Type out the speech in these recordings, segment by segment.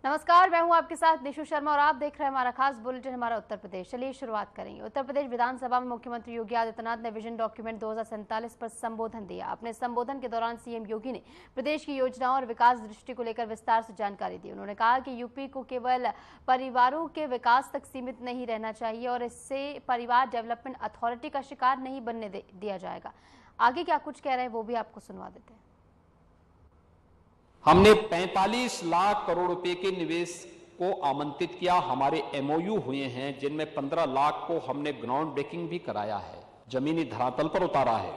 नमस्कार, मैं हूं आपके साथ निशु शर्मा और आप देख रहे हैं हमारा खास बुलेटिन हमारा उत्तर प्रदेश। चलिए शुरुआत करेंगे। उत्तर प्रदेश विधानसभा में मुख्यमंत्री योगी आदित्यनाथ ने विजन डॉक्यूमेंट 2047 पर संबोधन दिया। अपने संबोधन के दौरान सीएम योगी ने प्रदेश की योजनाओं और विकास दृष्टि को लेकर विस्तार से जानकारी दी। उन्होंने कहा कि यूपी को केवल परिवारों के विकास तक सीमित नहीं रहना चाहिए और इससे परिवार डेवलपमेंट अथॉरिटी का शिकार नहीं बनने दिया जाएगा। आगे क्या कुछ कह रहे हैं वो भी आपको सुनवा देते हैं। हमने 45 लाख करोड़ रुपए के निवेश को आमंत्रित किया। हमारे एमओयू हुए हैं जिनमें 15 लाख को हमने ग्राउंड ब्रेकिंग भी कराया है, जमीनी धरातल पर उतारा है।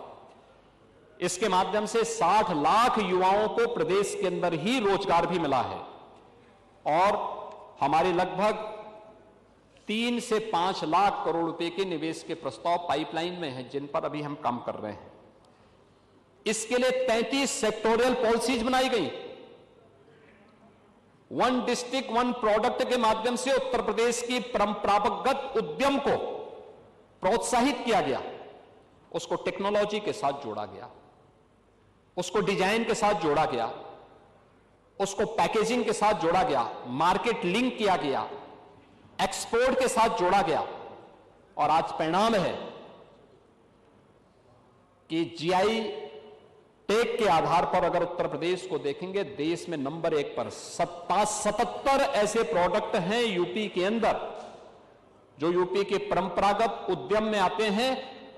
इसके माध्यम से 60 लाख युवाओं को प्रदेश के अंदर ही रोजगार भी मिला है और हमारे लगभग 3 से 5 लाख करोड़ रुपए के निवेश के प्रस्ताव पाइपलाइन में हैं जिन पर अभी हम काम कर रहे हैं। इसके लिए 33 सेक्टोरियल पॉलिसीज बनाई गई। वन डिस्ट्रिक्ट वन प्रोडक्ट के माध्यम से उत्तर प्रदेश की परंपरागत उद्यम को प्रोत्साहित किया गया, उसको टेक्नोलॉजी के साथ जोड़ा गया, उसको डिजाइन के साथ जोड़ा गया, उसको पैकेजिंग के साथ जोड़ा गया, मार्केट लिंक किया गया, एक्सपोर्ट के साथ जोड़ा गया और आज परिणाम है कि जीआई टेक के आधार पर अगर उत्तर प्रदेश को देखेंगे देश में नंबर 1 पर 77 ऐसे प्रोडक्ट हैं यूपी के अंदर जो यूपी के परंपरागत उद्यम में आते हैं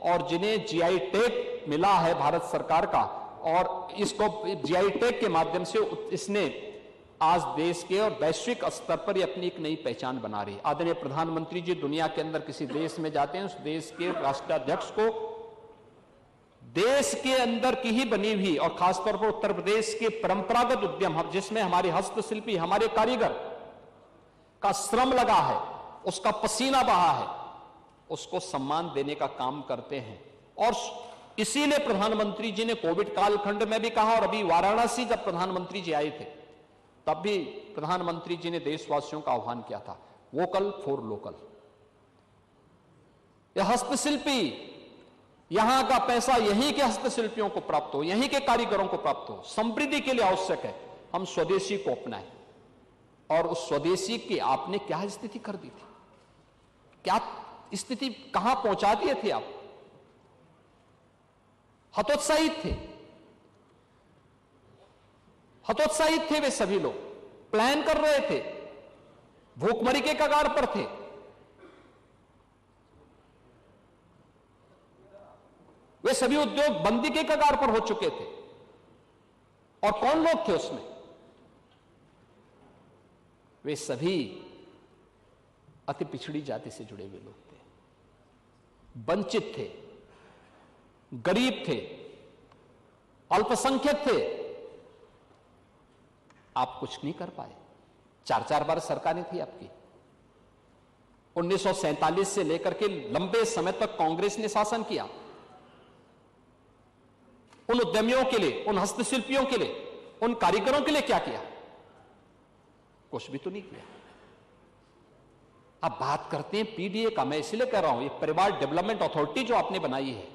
और जिन्हें जीआई टेक मिला है भारत सरकार का। और इसको जीआई टेक के माध्यम से इसने आज देश के और वैश्विक स्तर पर अपनी एक नई पहचान बना रही है। आदरणीय प्रधानमंत्री जी दुनिया के अंदर किसी देश में जाते हैं, उस देश के राष्ट्राध्यक्ष को देश के अंदर की ही बनी हुई और खासतौर पर उत्तर प्रदेश के परंपरागत उद्यम जिसमें हमारे हस्तशिल्पी, हमारे कारीगर का श्रम लगा है, उसका पसीना बहा है, उसको सम्मान देने का काम करते हैं। और इसीलिए प्रधानमंत्री जी ने कोविड कालखंड में भी कहा और अभी वाराणसी जब प्रधानमंत्री जी आए थे तब भी प्रधानमंत्री जी ने देशवासियों का आह्वान किया था, वोकल फॉर लोकल। यह हस्तशिल्पी, यहां का पैसा यहीं के हस्तशिल्पियों को प्राप्त हो, यहीं के कारीगरों को प्राप्त हो, समृद्धि के लिए आवश्यक है हम स्वदेशी को अपनाएं। और उस स्वदेशी की आपने क्या स्थिति कर दी थी, क्या स्थिति कहां पहुंचा दिए थे आप। हतोत्साहित थे, हतोत्साहित थे वे सभी लोग, प्लान कर रहे थे, भूखमरी के कगार पर थे। वे सभी उद्योग बंदी के कगार पर हो चुके थे। और कौन लोग थे उसमें? वे सभी अति पिछड़ी जाति से जुड़े हुए लोग थे, वंचित थे, गरीब थे, अल्पसंख्यक थे। आप कुछ नहीं कर पाए। 4-4 बार सरकारें थी आपकी। 1947 से लेकर के लंबे समय तक कांग्रेस ने शासन किया। उन उद्यमियों के लिए, उन हस्तशिल्पियों के लिए, उन कारीगरों के लिए क्या किया? कुछ भी तो नहीं किया। अब बात करते हैं पीडीए का। मैं इसलिए कह रहा हूं, ये परिवार डेवलपमेंट अथॉरिटी जो आपने बनाई है,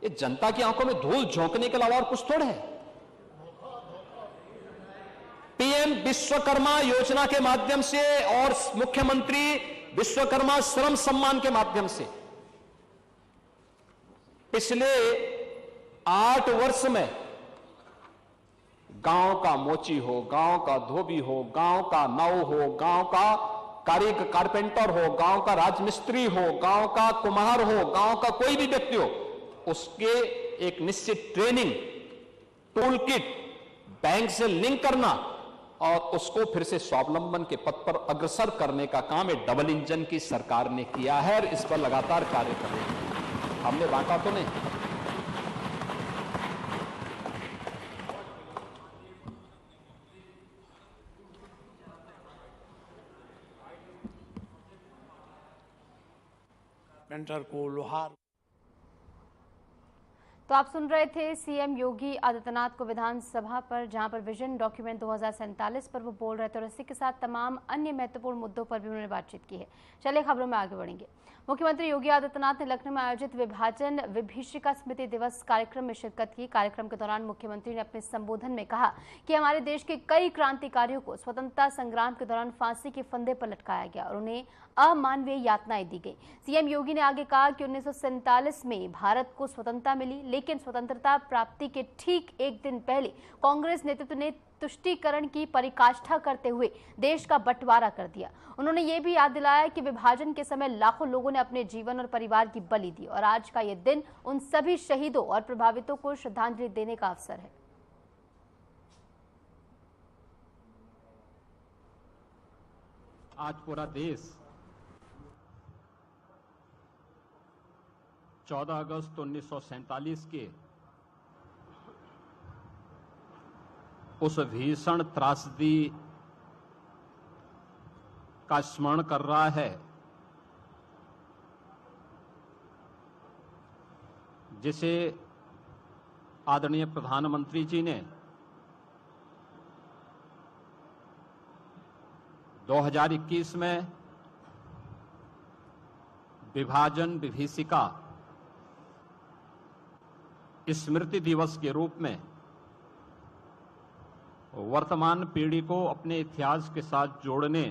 ये जनता की आंखों में धूल झोंकने के अलावा और कुछ थोड़ा है। पीएम विश्वकर्मा योजना के माध्यम से और मुख्यमंत्री विश्वकर्मा श्रम सम्मान के माध्यम से पिछले 8 वर्ष में गांव का मोची हो, गांव का धोबी हो, गांव का नाव हो, गांव का कारपेंटर हो, गांव का राजमिस्त्री हो, गांव का कुम्हार हो, गांव का कोई भी व्यक्ति हो, उसके एक निश्चित ट्रेनिंग टूल किट बैंक से लिंक करना और उसको फिर से स्वावलंबन के पथ पर अग्रसर करने का काम एक डबल इंजन की सरकार ने किया है और इस पर लगातार कार्य कर रही है। हमने बांटा तो नहीं। को लोहार। तो आप सुन रहे थे सीएम योगी आदित्यनाथ को विधानसभा पर, जहां पर विजन डॉक्यूमेंट 2047 पर वो बोल रहे थे और इसी के साथ तमाम अन्य महत्वपूर्ण मुद्दों पर भी उन्होंने बातचीत की है। चलिए खबरों में आगे बढ़ेंगे। मुख्यमंत्री योगी आदित्यनाथ ने लखनऊ में आयोजित विभाजन विभीषिका स्मृति दिवस कार्यक्रम में शिरकत की। कार्यक्रम के दौरान मुख्यमंत्री ने अपने संबोधन में कहा कि हमारे देश के कई क्रांतिकारियों को स्वतंत्रता संग्राम के दौरान फांसी के फंदे पर लटकाया गया और उन्हें अमानवीय यातनाएं दी गई। सीएम योगी ने आगे कहा कि 1947 में भारत को स्वतंत्रता मिली, लेकिन स्वतंत्रता प्राप्ति के ठीक एक दिन पहले कांग्रेस नेतृत्व ने तुष्टीकरण की परिकाष्ठा करते हुए देश का बंटवारा कर दिया। उन्होंने ये भी याद दिलाया कि विभाजन के समय लाखों लोगों ने अपने जीवन और परिवार की बलि दी और आज का ये दिन उन सभी शहीदों और प्रभावितों को श्रद्धांजलि देने का अवसर है। आज पूरा देश 14 अगस्त 1947 के उस भीषण त्रासदी का स्मरण कर रहा है जिसे आदरणीय प्रधानमंत्री जी ने 2021 में विभाजन विभीषिका स्मृति दिवस के रूप में वर्तमान पीढ़ी को अपने इतिहास के साथ जोड़ने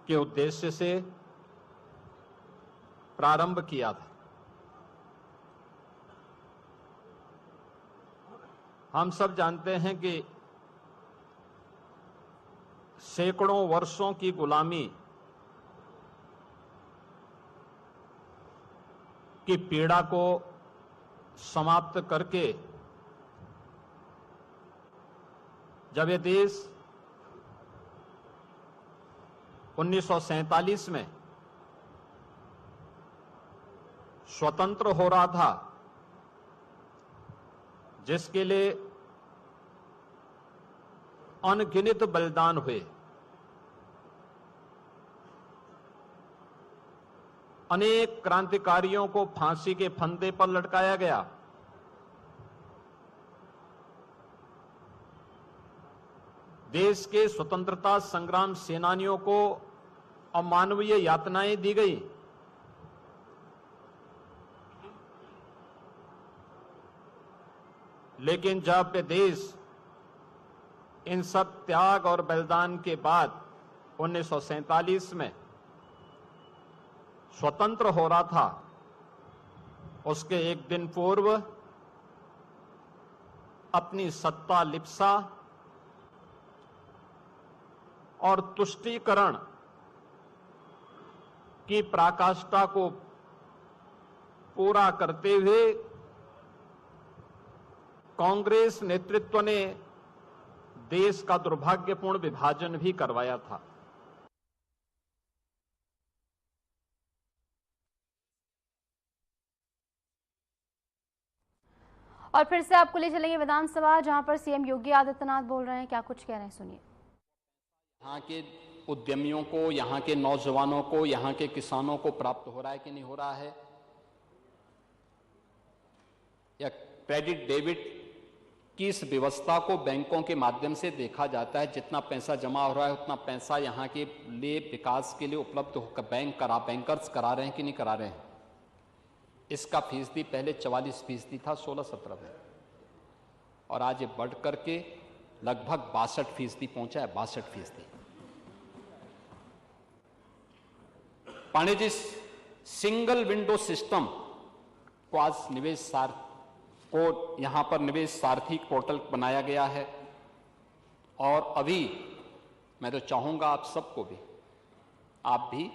के उद्देश्य से प्रारंभ किया था। हम सब जानते हैं कि सैकड़ों वर्षों की गुलामी की पीड़ा को समाप्त करके जब ये देश 1947 में स्वतंत्र हो रहा था, जिसके लिए अनगिनत बलिदान हुए, अनेक क्रांतिकारियों को फांसी के फंदे पर लटकाया गया, देश के स्वतंत्रता संग्राम सेनानियों को अमानवीय यातनाएं दी गई, लेकिन जब देश इन सब त्याग और बलिदान के बाद 1947 में स्वतंत्र हो रहा था, उसके एक दिन पूर्व अपनी सत्ता लिप्सा और तुष्टीकरण की पराकाष्ठा को पूरा करते हुए कांग्रेस नेतृत्व ने देश का दुर्भाग्यपूर्ण विभाजन भी करवाया था। और फिर से आपको ले चलेंगे विधानसभा, जहां पर सीएम योगी आदित्यनाथ बोल रहे हैं। क्या कुछ कह रहे हैं, सुनिए। यहाँ के उद्यमियों को, यहाँ के नौजवानों को, यहाँ के किसानों को प्राप्त हो रहा है कि नहीं हो रहा है, या क्रेडिट डेबिट की इस व्यवस्था को बैंकों के माध्यम से देखा जाता है, जितना पैसा जमा हो रहा है उतना पैसा यहाँ के लिए विकास के लिए उपलब्ध होकर बैंकर्स करा रहे हैं कि नहीं करा रहे हैं। इसका फीसदी पहले 44% था 16-17 में, और आज ये बढ़ करके लगभग 62% पहुंचा है, 62%। Pandey ji, single window system को आज निवेश को यहां पर निवेश सारथी पोर्टल बनाया गया है, और अभी मैं तो चाहूंगा आप सबको भी, आप भी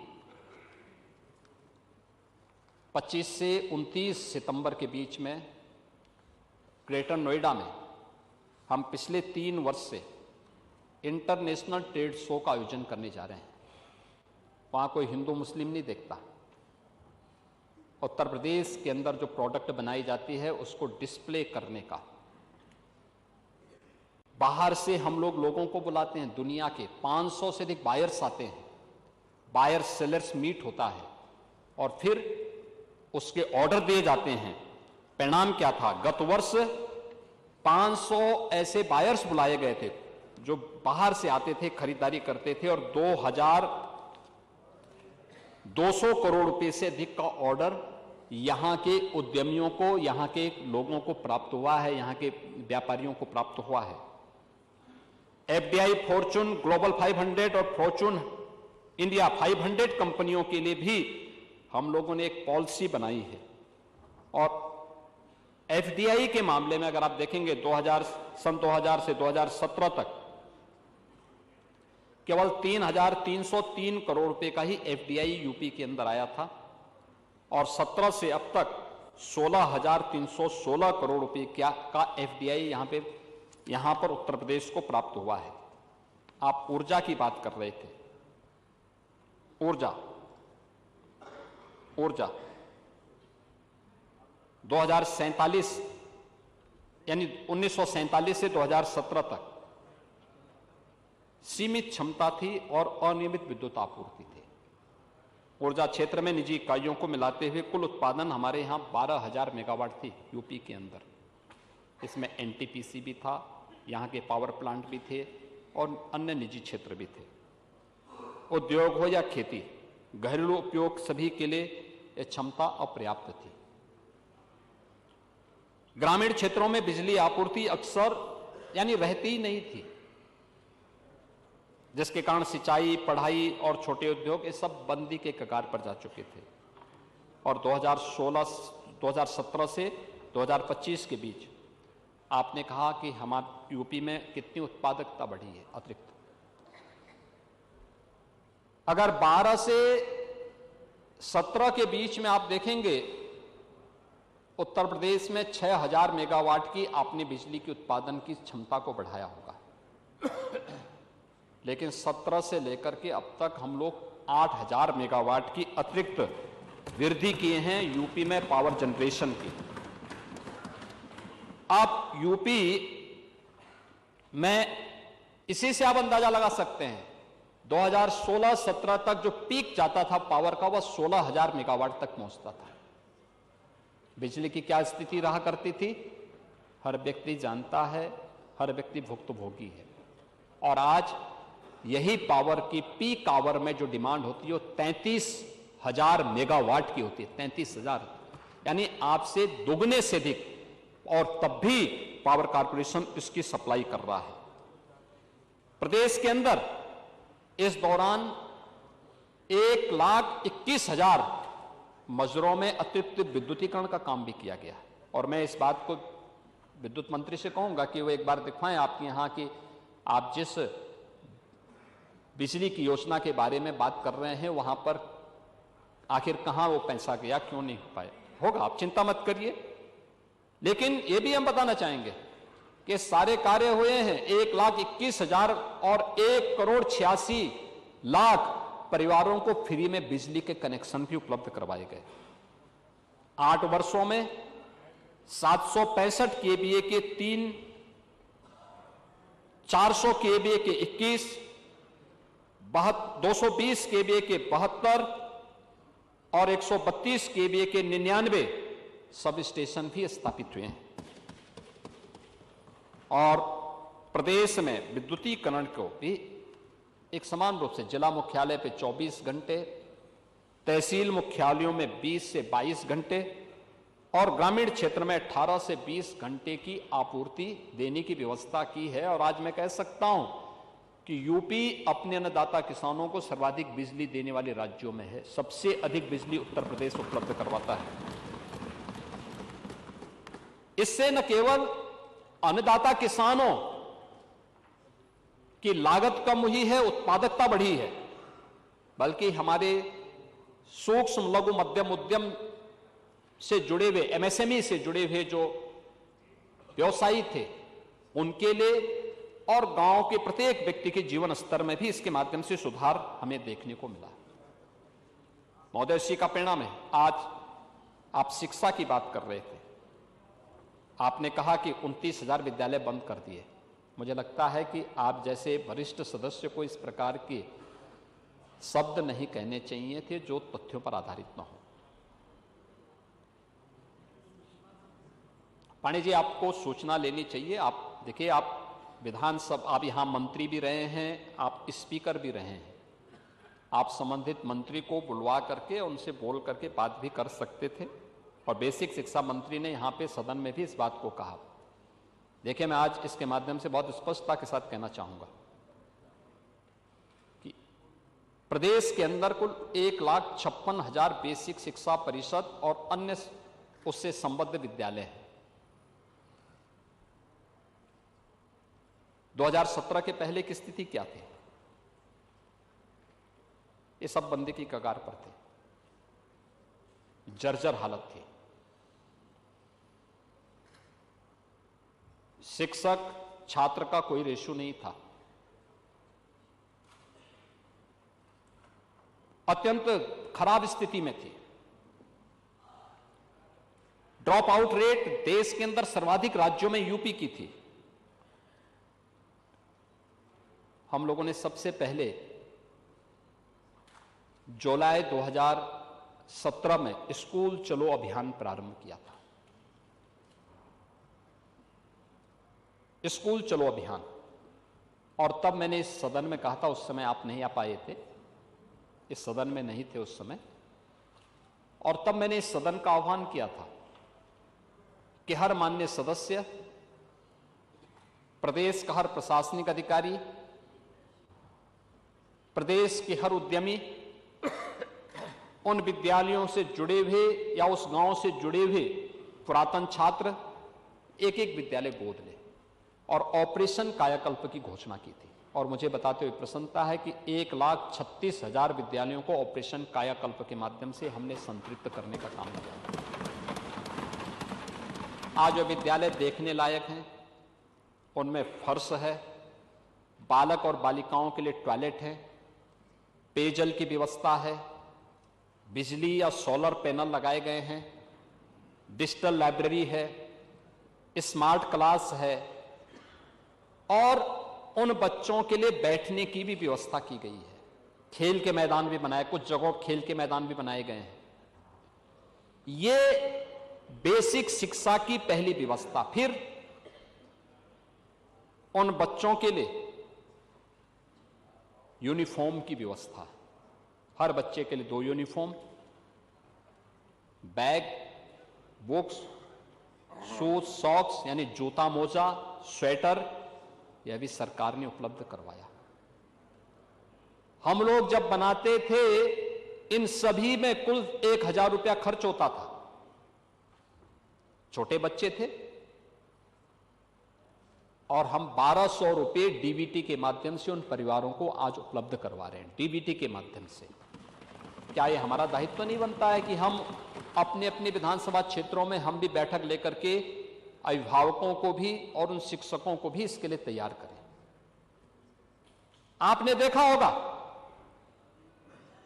25 से 29 सितंबर के बीच में ग्रेटर नोएडा में हम पिछले 3 वर्ष से इंटरनेशनल ट्रेड शो का आयोजन करने जा रहे हैं। वहां कोई हिंदू मुस्लिम नहीं देखता। उत्तर प्रदेश के अंदर जो प्रोडक्ट बनाई जाती है उसको डिस्प्ले करने का, बाहर से हम लोगों को बुलाते हैं, दुनिया के 500 से अधिक बायर्स आते हैं, बायर सेलर्स मीट होता है, और फिर उसके ऑर्डर दिए जाते हैं। परिणाम क्या था, गत वर्ष 500 ऐसे बायर्स बुलाए गए थे जो बाहर से आते थे, खरीदारी करते थे, और 2000 200 करोड़ रुपए से अधिक का ऑर्डर यहां के उद्यमियों को, यहां के लोगों को प्राप्त हुआ है, यहां के व्यापारियों को प्राप्त हुआ है। एफडीआई फॉर्च्यून ग्लोबल 500 और फॉर्च्यून इंडिया 500 कंपनियों के लिए भी हम लोगों ने एक पॉलिसी बनाई है। और एफडीआई के मामले में अगर आप देखेंगे सन 2000 से 2017 तक केवल 3,303 करोड़ रुपए का ही एफडीआई यूपी के अंदर आया था और 17 से अब तक 16,316 करोड़ रुपए का एफडीआई यहां पर उत्तर प्रदेश को प्राप्त हुआ है। आप ऊर्जा की बात कर रहे थे। ऊर्जा 2047 यानी 1947 से 2017 तक सीमित क्षमता थी और अनियमित विद्युत आपूर्ति थी। ऊर्जा क्षेत्र में निजी इकाइयों को मिलाते हुए कुल उत्पादन हमारे यहां 12,000 मेगावाट थी यूपी के अंदर। इसमें एनटीपीसी भी था, यहां के पावर प्लांट भी थे और अन्य निजी क्षेत्र भी थे। उद्योग हो या खेती, घरेलू उपयोग सभी के लिए यह क्षमता अपर्याप्त थी। ग्रामीण क्षेत्रों में बिजली आपूर्ति अक्सर यानी रहती ही नहीं थी, जिसके कारण सिंचाई, पढ़ाई और छोटे उद्योग ये सब बंदी के कगार पर जा चुके थे। और 2017 से 2025 के बीच आपने कहा कि हमारे यूपी में कितनी उत्पादकता बढ़ी है अतिरिक्त। अगर 12 से 17 के बीच में आप देखेंगे उत्तर प्रदेश में 6,000 मेगावाट की आपने बिजली की उत्पादन की क्षमता को बढ़ाया होगा। लेकिन 17 से लेकर के अब तक हम लोग 8,000 मेगावाट की अतिरिक्त वृद्धि किए हैं यूपी में पावर जनरेशन की। आप यूपी में इसी से आप अंदाजा लगा सकते हैं 2016-17 तक जो पीक जाता था पावर का वह 16,000 मेगावाट तक पहुंचता था। बिजली की क्या स्थिति रहा करती थी हर व्यक्ति जानता है, हर व्यक्ति भुक्तभोगी है। और आज यही पावर की पीक आवर में जो डिमांड होती है वो 33,000 मेगावाट की होती है। 33,000 यानी आपसे दुगने से अधिक, और तब भी पावर कॉर्पोरेशन इसकी सप्लाई कर रहा है। प्रदेश के अंदर इस दौरान 1,21,000 मजरों में अतिरिक्त विद्युतीकरण का काम भी किया गया। और मैं इस बात को विद्युत मंत्री से कहूंगा कि वो एक बार दिखाएं आपके यहां की आप जिस बिजली की योजना के बारे में बात कर रहे हैं वहां पर आखिर कहां वो पैसा गया, क्यों नहीं हो पाया। होगा, आप चिंता मत करिए। लेकिन ये भी हम बताना चाहेंगे कि सारे कार्य हुए हैं। 1,21,000 और 1,86,00,000 परिवारों को फ्री में बिजली के कनेक्शन भी उपलब्ध करवाए गए। 8 वर्षों में 765 केवीए के 3, 400 केवीए के 21, 220 केवीए के 72 और 132 केवीए के 99 सब स्टेशन भी स्थापित हुए हैं। और प्रदेश में विद्युतीकरण को भी एक समान रूप से जिला मुख्यालय पे 24 घंटे, तहसील मुख्यालयों में 20 से 22 घंटे और ग्रामीण क्षेत्र में 18 से 20 घंटे की आपूर्ति देने की व्यवस्था की है। और आज मैं कह सकता हूं कि यूपी अपने अन्नदाता किसानों को सर्वाधिक बिजली देने वाले राज्यों में है। सबसे अधिक बिजली उत्तर प्रदेश उपलब्ध करवाता है। इससे न केवल अन्नदाता किसानों की लागत कम हुई है, उत्पादकता बढ़ी है, बल्कि हमारे सूक्ष्म लघु मध्यम उद्यम से जुड़े हुए, एमएसएमई से जुड़े हुए जो व्यवसायी थे उनके लिए और गांव के प्रत्येक व्यक्ति के जीवन स्तर में भी इसके माध्यम से सुधार हमें देखने को मिला। महोदय, इसी का परिणाम है। आज आप शिक्षा की बात कर रहे थे, आपने कहा कि 29,000 विद्यालय बंद कर दिए। मुझे लगता है कि आप जैसे वरिष्ठ सदस्य को इस प्रकार के शब्द नहीं कहने चाहिए थे जो तथ्यों पर आधारित न हो। पांडे जी, आपको सूचना लेनी चाहिए। आप देखिए, आप विधानसभा, आप यहां मंत्री भी रहे हैं, आप स्पीकर भी रहे हैं। आप संबंधित मंत्री को बुलवा करके उनसे बोल करके बात भी कर सकते थे, और बेसिक शिक्षा मंत्री ने यहां पे सदन में भी इस बात को कहा। देखिए, मैं आज इसके माध्यम से बहुत स्पष्टता के साथ कहना चाहूंगा कि प्रदेश के अंदर कुल 1,56,000 बेसिक शिक्षा परिषद और अन्य उससे संबद्ध विद्यालय हैं। 2017 के पहले की स्थिति क्या थी? ये सब बंदी की कगार पर थे, जर्जर हालत थी। शिक्षक छात्र का कोई रेशो नहीं था, अत्यंत खराब स्थिति में थी। ड्रॉप आउट रेट देश के अंदर सर्वाधिक राज्यों में यूपी की थी। हम लोगों ने सबसे पहले जुलाई 2017 में स्कूल चलो अभियान प्रारंभ किया था। स्कूल चलो अभियान, और तब मैंने इस सदन में कहा था, उस समय आप नहीं आ पाए थे, इस सदन में नहीं थे उस समय, और तब मैंने इस सदन का आह्वान किया था कि हर माननीय सदस्य, प्रदेश का हर प्रशासनिक अधिकारी, प्रदेश के हर उद्यमी उन विद्यालयों से जुड़े हुए या उस गांव से जुड़े हुए पुरातन छात्र एक एक विद्यालय गोद ले, और ऑपरेशन कायाकल्प की घोषणा की थी। और मुझे बताते हुए प्रसन्नता है कि 1,36,000 विद्यालयों को ऑपरेशन कायाकल्प के माध्यम से हमने संतृप्त करने का काम किया। आज जो विद्यालय देखने लायक हैं, उनमें फर्श है, बालक और बालिकाओं के लिए टॉयलेट है, पेयजल की व्यवस्था है, बिजली या सोलर पैनल लगाए गए हैं, डिजिटल लाइब्रेरी है, स्मार्ट क्लास है, और उन बच्चों के लिए बैठने की भी व्यवस्था की गई है। खेल के मैदान भी बनाए, कुछ जगहों खेल के मैदान भी बनाए गए हैं। ये बेसिक शिक्षा की पहली व्यवस्था। फिर उन बच्चों के लिए यूनिफॉर्म की व्यवस्था, हर बच्चे के लिए 2 uniform, bag, books, shoes, socks यानी जूता, मोजा, स्वेटर, यह भी सरकार ने उपलब्ध करवाया। हम लोग जब बनाते थे, इन सभी में कुल 1,000 रुपया खर्च होता था। छोटे बच्चे थे, और हम 1,200 रुपये डीबीटी के माध्यम से उन परिवारों को आज उपलब्ध करवा रहे हैं। डीबीटी के माध्यम से क्या ये हमारा दायित्व तो नहीं बनता है कि हम अपने अपने विधानसभा क्षेत्रों में हम भी बैठक लेकर के अभिभावकों को भी और उन शिक्षकों को भी इसके लिए तैयार करें? आपने देखा होगा,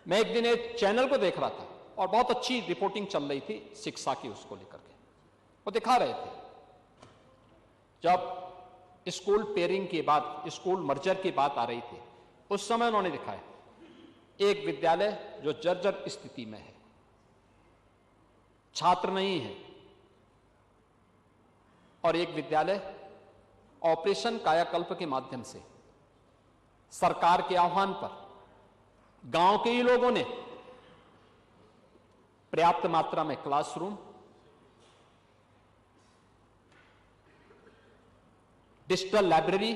मैं एक दिन एक चैनल को देख रहा था और बहुत अच्छी रिपोर्टिंग चल रही थी शिक्षा की, उसको लेकर के वो दिखा रहे थे। जब स्कूल पेयरिंग के बाद, स्कूल मर्जर की बात आ रही थी, उस समय उन्होंने दिखाया एक विद्यालय जो जर्जर स्थिति में है, छात्र नहीं है, और एक विद्यालय ऑपरेशन कायाकल्प के माध्यम से सरकार के आह्वान पर गांव के ही लोगों ने पर्याप्त मात्रा में classroom, digital library,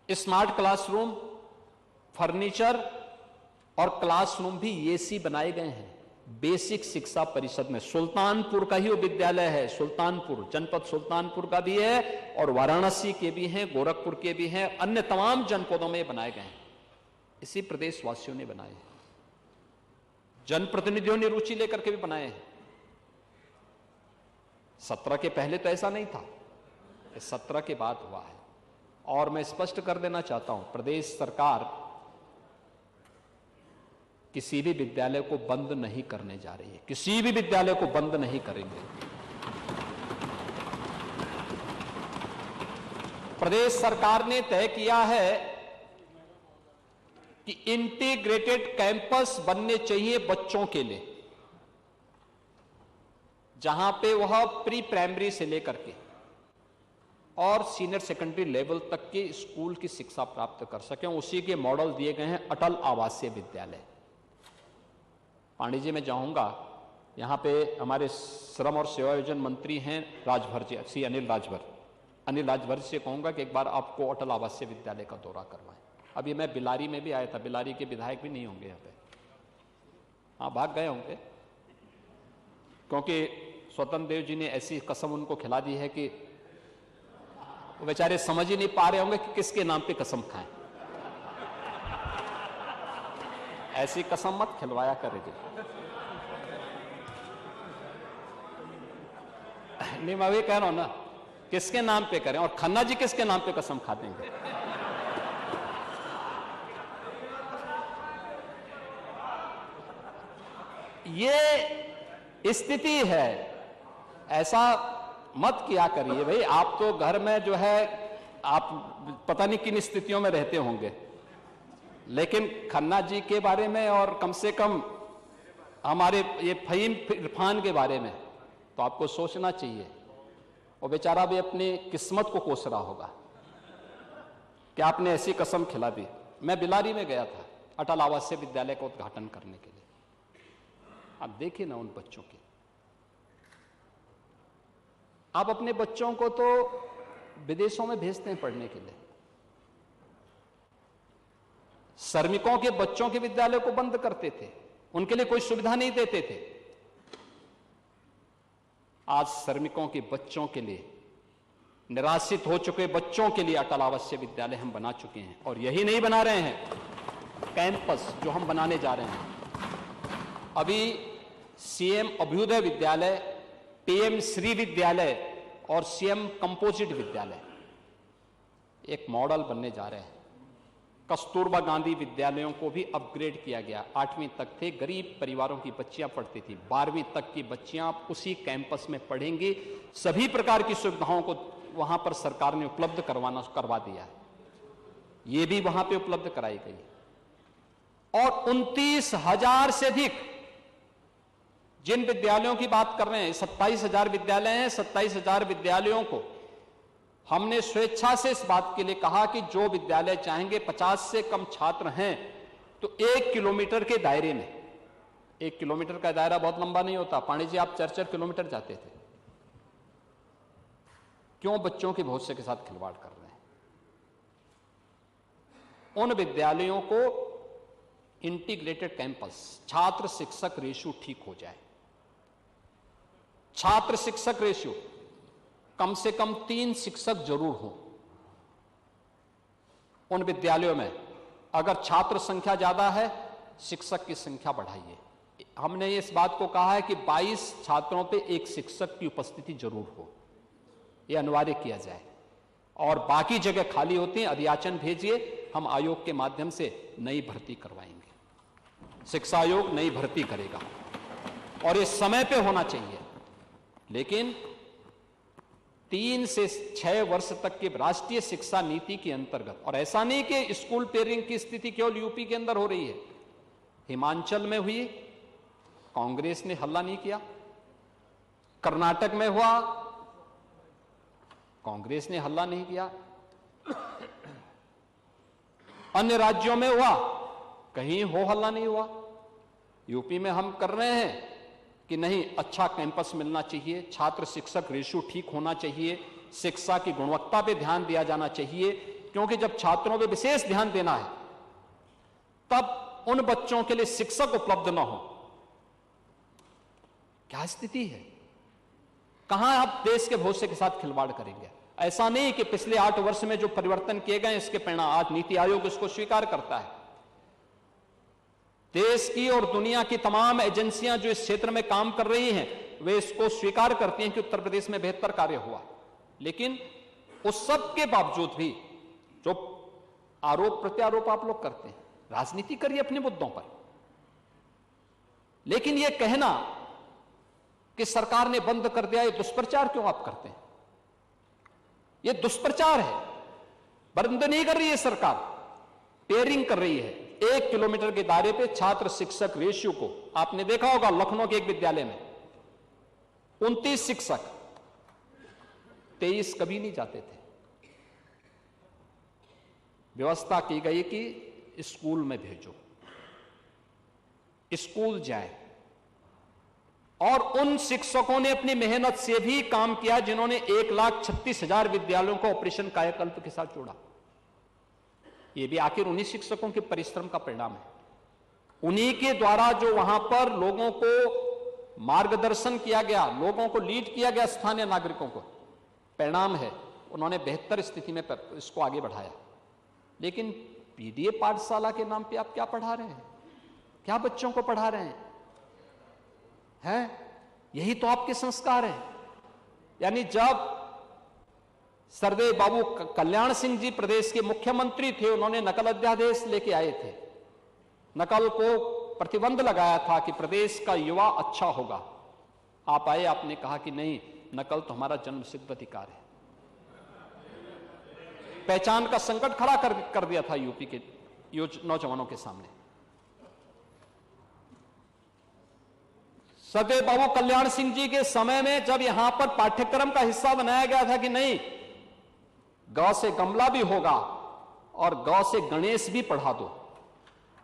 smart classroom, furniture और क्लासरूम भी एसी बनाए गए हैं। बेसिक शिक्षा परिषद में सुल्तानपुर का ही वो विद्यालय है, सुल्तानपुर, जनपद सुल्तानपुर का भी है, और वाराणसी के भी हैं, गोरखपुर के भी हैं, अन्य तमाम जनपदों में बनाए गए हैं। इसी प्रदेशवासियों ने बनाए हैं, जनप्रतिनिधियों ने रुचि लेकर के भी बनाए हैं। 17 के पहले तो ऐसा नहीं था, 17 के बाद हुआ है। और मैं स्पष्ट कर देना चाहता हूं, प्रदेश सरकार किसी भी विद्यालय को बंद नहीं करने जा रही है, किसी भी विद्यालय को बंद नहीं करेंगे। प्रदेश सरकार ने तय किया है कि इंटीग्रेटेड कैंपस बनने चाहिए बच्चों के लिए, जहां पे वह प्री प्राइमरी से लेकर के और सीनियर सेकेंडरी लेवल तक की स्कूल की शिक्षा प्राप्त कर सकें। उसी के मॉडल दिए गए हैं अटल आवासीय विद्यालय। पांडे जी, मैं जाऊंगा, यहां पे हमारे श्रम और सेवायोजन मंत्री हैं राजभर जी, श्री अनिल राजभर से कहूंगा कि एक बार आपको अटल आवासीय विद्यालय का दौरा करवाएं। अभी मैं बिलारी में भी आया था, बिलारी के विधायक भी नहीं होंगे यहाँ पे, हाँ भाग गए होंगे, क्योंकि स्वतंत्र देव जी ने ऐसी कसम उनको खिला दी है कि वो बेचारे समझ ही नहीं पा रहे होंगे कि किसके नाम पे कसम खाएं। ऐसी कसम मत खिलवाया करे जी। नहीं, मैं वही कह रहा हूं ना, किसके नाम पे करें, और खन्ना जी किसके नाम पे कसम खा देंगे। ये स्थिति है, ऐसा मत किया करिए भाई। आप तो घर में जो है, आप पता नहीं किन स्थितियों में रहते होंगे, लेकिन खन्ना जी के बारे में और कम से कम हमारे ये फहीम इरफान के बारे में तो आपको सोचना चाहिए। वो बेचारा भी अपनी किस्मत को कोस रहा होगा कि आपने ऐसी कसम खिला दी। मैं बिलारी में गया था अटल आवासीय विद्यालय का उद्घाटन करने के लिए। आप देखिए ना उन बच्चों की, आप अपने बच्चों को तो विदेशों में भेजते हैं पढ़ने के लिए, श्रमिकों के बच्चों के विद्यालय को बंद करते थे, उनके लिए कोई सुविधा नहीं देते थे। आज श्रमिकों के बच्चों के लिए, निराश्रित हो चुके बच्चों के लिए अटल आवासीय विद्यालय हम बना चुके हैं। और यही नहीं बना रहे हैं, कैंपस जो हम बनाने जा रहे हैं, अभी सीएम अभ्युदय विद्यालय, पीएम श्री विद्यालय और सीएम कंपोजिट विद्यालय एक मॉडल बनने जा रहे हैं। कस्तूरबा गांधी विद्यालयों को भी अपग्रेड किया गया। 8वीं तक थे, गरीब परिवारों की बच्चियां पढ़ती थी, 12वीं तक की बच्चियां उसी कैंपस में पढ़ेंगी। सभी प्रकार की सुविधाओं को वहां पर सरकार ने उपलब्ध करवा दिया है, ये भी वहां पे उपलब्ध कराई गई। और 29,000 से अधिक जिन विद्यालयों की बात कर रहे हैं, 27,000 विद्यालय हैं, 27,000 विद्यालयों को हमने स्वेच्छा से इस बात के लिए कहा कि जो विद्यालय चाहेंगे, 50 से कम छात्र हैं तो 1 किलोमीटर के दायरे में, 1 किलोमीटर का दायरा बहुत लंबा नहीं होता, पांडे जी आप 4-4 किलोमीटर जाते थे, क्यों बच्चों के भविष्य के साथ खिलवाड़ कर रहे हैं। उन विद्यालयों को इंटीग्रेटेड कैंपस, छात्र शिक्षक रेशियो ठीक हो जाए, छात्र शिक्षक रेशियो कम से कम 3 शिक्षक जरूर हो उन विद्यालयों में। अगर छात्र संख्या ज्यादा है, शिक्षक की संख्या बढ़ाइए। हमने इस बात को कहा है कि 22 छात्रों पे 1 शिक्षक की उपस्थिति जरूर हो, यह अनिवार्य किया जाए। और बाकी जगह खाली होती हैं, अधियाचन भेजिए, हम आयोग के माध्यम से नई भर्ती करवाएंगे। शिक्षा आयोग नई भर्ती करेगा और ये समय पे होना चाहिए। लेकिन 3 से 6 वर्ष तक की राष्ट्रीय शिक्षा नीति के अंतर्गत, और ऐसा नहीं कि स्कूल पेयरिंग की स्थिति केवल यूपी के अंदर हो रही है, हिमाचल में हुई, कांग्रेस ने हल्ला नहीं किया। कर्नाटक में हुआ, कांग्रेस ने हल्ला नहीं किया। अन्य राज्यों में हुआ, कहीं हो हल्ला नहीं हुआ। यूपी में हम कर रहे हैं कि नहीं, अच्छा कैंपस मिलना चाहिए, छात्र शिक्षक रेशियो ठीक होना चाहिए, शिक्षा की गुणवत्ता पे ध्यान दिया जाना चाहिए, क्योंकि जब छात्रों पे विशेष ध्यान देना है तब उन बच्चों के लिए शिक्षक उपलब्ध ना हो। क्या स्थिति है, कहां आप देश के भविष्य के साथ खिलवाड़ करेंगे। ऐसा नहीं कि पिछले 8 वर्ष में जो परिवर्तन किए गए इसके परिणाम आज नीति आयोग इसको स्वीकार करता है। देश की और दुनिया की तमाम एजेंसियां जो इस क्षेत्र में काम कर रही हैं, वे इसको स्वीकार करती हैं कि उत्तर प्रदेश में बेहतर कार्य हुआ। लेकिन उस सब के बावजूद भी जो आरोप प्रत्यारोप आप लोग करते हैं, राजनीति करिए अपने मुद्दों पर, लेकिन यह कहना कि सरकार ने बंद कर दिया, ये दुष्प्रचार क्यों आप करते हैं? यह दुष्प्रचार है। बंद नहीं कर रही है सरकार, पेयरिंग कर रही है। 1 किलोमीटर के दायरे पे छात्र शिक्षक रेशियो को आपने देखा होगा, लखनऊ के एक विद्यालय में 29 शिक्षक, 23 कभी नहीं जाते थे। व्यवस्था की गई कि स्कूल में भेजो, स्कूल जाए, और उन शिक्षकों ने अपनी मेहनत से भी काम किया जिन्होंने 1,36,000 विद्यालयों को ऑपरेशन कायाकल्प के साथ जोड़ा। ये भी आखिर उन्हीं शिक्षकों के परिश्रम का परिणाम है। उन्हीं के द्वारा जो वहां पर लोगों को मार्गदर्शन किया गया, लोगों को लीड किया गया, स्थानीय नागरिकों को, परिणाम है उन्होंने बेहतर स्थिति में इसको आगे बढ़ाया। लेकिन पीडीए पाठशाला के नाम पे आप क्या पढ़ा रहे हैं? क्या बच्चों को पढ़ा रहे हैं? यही तो आपके संस्कार हैं। यानी जब सरदेव बाबू कल्याण सिंह जी प्रदेश के मुख्यमंत्री थे, उन्होंने नकल अध्यादेश लेके आए थे, नकल को प्रतिबंध लगाया था कि प्रदेश का युवा अच्छा होगा। आप आए, आपने कहा कि नहीं, नकल तो हमारा जन्म सिद्ध अधिकार है। पहचान का संकट खड़ा कर दिया था यूपी के नौजवानों के सामने। सरदेव बाबू कल्याण सिंह जी के समय में जब यहां पर पाठ्यक्रम का हिस्सा बनाया गया था कि नहीं, गौ से गमला भी होगा और गौ से गणेश भी पढ़ा दो,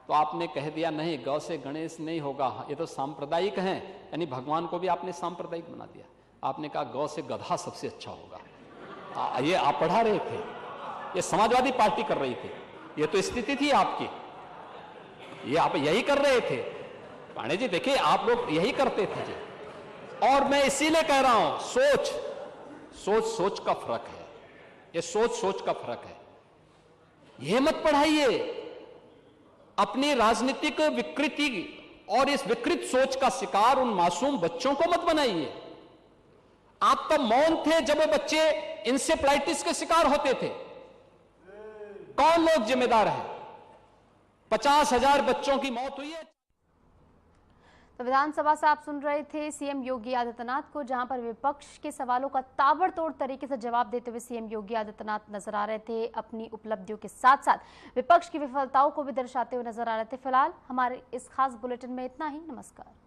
तो आपने कह दिया नहीं, गौ से गणेश नहीं होगा, ये तो सांप्रदायिक हैं। यानी भगवान को भी आपने सांप्रदायिक बना दिया। आपने कहा गौ से गधा सबसे अच्छा होगा। ये आप पढ़ा रहे थे, ये समाजवादी पार्टी कर रही थी, ये तो स्थिति थी आपकी, ये आप यही कर रहे थे। पांडे जी देखिए, आप लोग यही करते थे जी। और मैं इसीलिए कह रहा हूं, सोच का फर्क है, ये सोच का फर्क है। ये मत पढ़ाइए, अपनी राजनीतिक विकृति और इस विकृत सोच का शिकार उन मासूम बच्चों को मत बनाइए। आप तो मौन थे जब वो बच्चे इंसेफ्लाइटिस के शिकार होते थे। कौन लोग जिम्मेदार हैं? 50,000 बच्चों की मौत हुई है। तो विधानसभा से आप सुन रहे थे सीएम योगी आदित्यनाथ को, जहां पर विपक्ष के सवालों का ताबड़तोड़ तरीके से जवाब देते हुए सीएम योगी आदित्यनाथ नजर आ रहे थे। अपनी उपलब्धियों के साथ साथ विपक्ष की विफलताओं को भी दर्शाते हुए नजर आ रहे थे। फिलहाल हमारे इस खास बुलेटिन में इतना ही। नमस्कार।